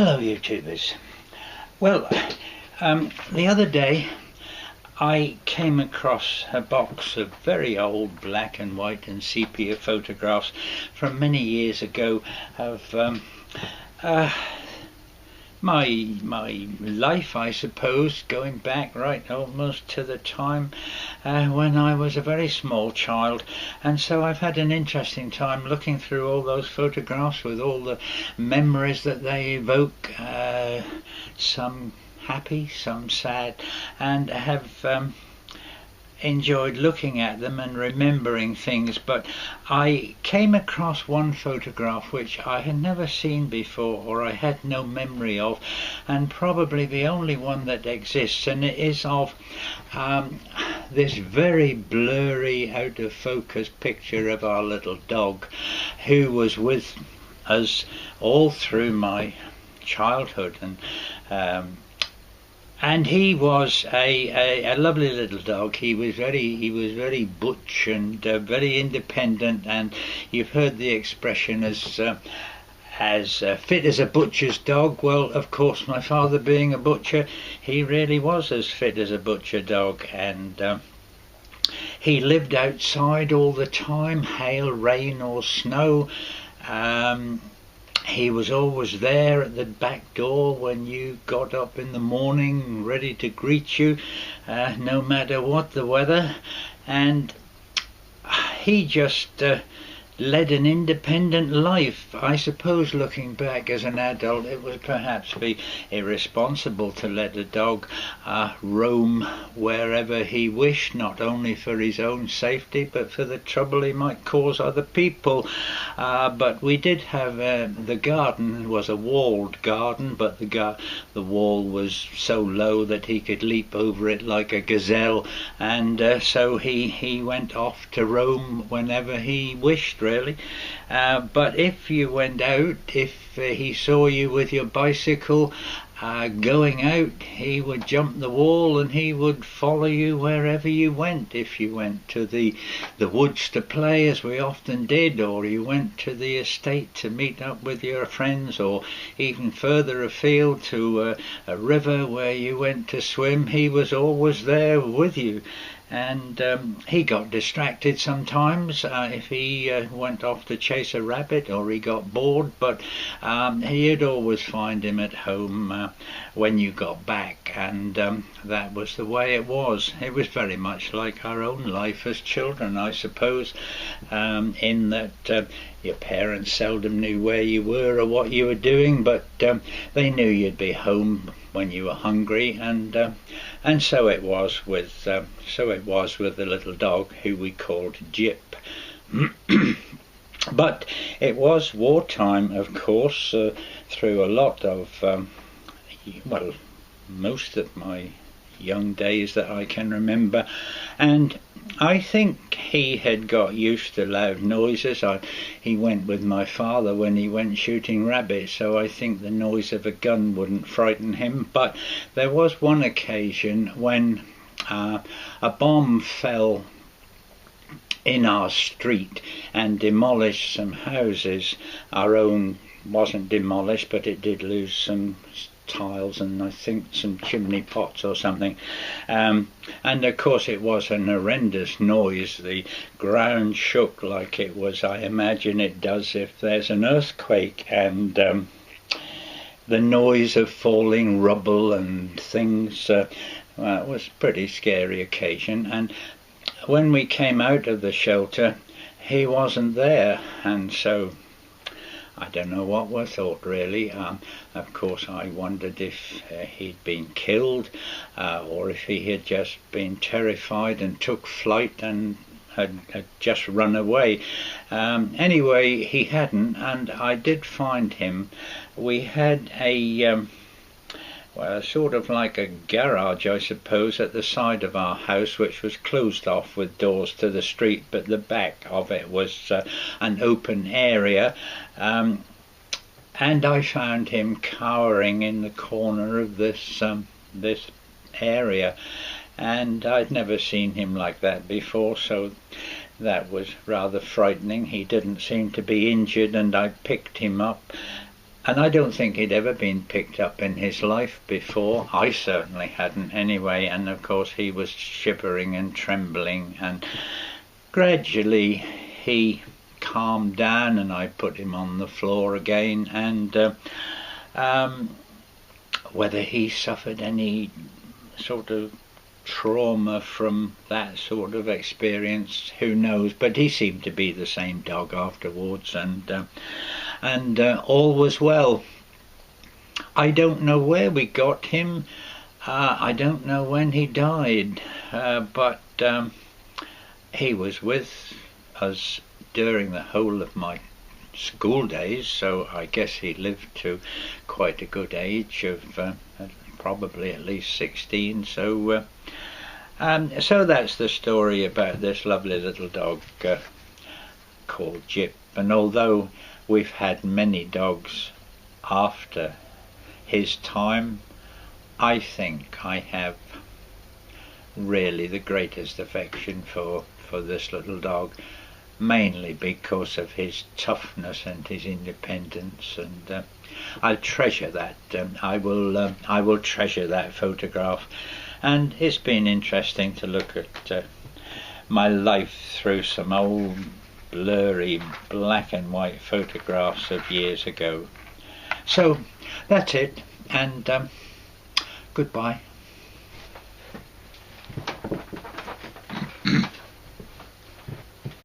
Hello YouTubers. Well, the other day I came across a box of very old black and white and sepia photographs from many years ago of my life, I suppose, going back right almost to the time when I was a very small child. And so I've had an interesting time looking through all those photographs with all the memories that they evoke, some happy, some sad, and have enjoyed looking at them and remembering things. But I came across one photograph which I had never seen before, or I had no memory of, and probably the only one that exists, and it is of this very blurry, out of focus picture of our little dog, who was with us all through my childhood, and he was a lovely little dog. He was very butch and very independent, and you've heard the expression as fit as a butcher's dog. Well, of course, my father being a butcher, he really was as fit as a butcher dog, and he lived outside all the time, hail, rain or snow. He was always there at the back door when you got up in the morning, ready to greet you, no matter what the weather. And he just led an independent life. I suppose, looking back as an adult, it would perhaps be irresponsible to let a dog roam wherever he wished, not only for his own safety but for the trouble he might cause other people. But we did have the garden was a walled garden, but the wall was so low that he could leap over it like a gazelle, and so he went off to roam whenever he wished, really. But if you went out, if he saw you with your bicycle going out, he would jump the wall and he would follow you wherever you went. If you went to the woods to play, as we often did, or you went to the estate to meet up with your friends, or even further afield to a river where you went to swim, he was always there with you. And he got distracted sometimes if he went off to chase a rabbit, or he got bored, but you'd always find him at home when you got back, and that was the way it was. It was very much like our own life as children, I suppose, in that your parents seldom knew where you were or what you were doing, but they knew you'd be home when you were hungry, and so it was with the little dog who we called Jip. But it was wartime, of course, through a lot of well, most of my young days that I can remember, and I think he had got used to loud noises. He went with my father when he went shooting rabbits, so I think the noise of a gun wouldn't frighten him. But there was one occasion when a bomb fell in our street and demolished some houses. Our own wasn't demolished, but it did lose some tiles and I think some chimney pots or something, and of course it was an horrendous noise. The ground shook like it was, I imagine it does if there's an earthquake, and the noise of falling rubble and things, it was a pretty scary occasion. And when we came out of the shelter, he wasn't there, and so I don't know what we thought, really. Of course, I wondered if he'd been killed, or if he had just been terrified and took flight and had just run away. Anyway, he hadn't, and I did find him. We had a well, sort of like a garage, I suppose, at the side of our house, which was closed off with doors to the street, but the back of it was an open area, and I found him cowering in the corner of this area, and I'd never seen him like that before, so that was rather frightening. He didn't seem to be injured, and I picked him up And I don't think he'd ever been picked up in his life before. I certainly hadn't anyway, and of course he was shivering and trembling, and gradually he calmed down and I put him on the floor again, and whether he suffered any sort of trauma from that sort of experience, who knows, but he seemed to be the same dog afterwards, and all was well. I don't know where we got him. I don't know when he died, but he was with us during the whole of my school days, so I guess he lived to quite a good age of probably at least 16. So that's the story about this lovely little dog called Jip. And although we've had many dogs after his time, I think I have really the greatest affection for this little dog, mainly because of his toughness and his independence, and I'll treasure that. I will treasure that photograph, and it's been interesting to look at my life through some old blurry black and white photographs of years ago. So that's it, and goodbye.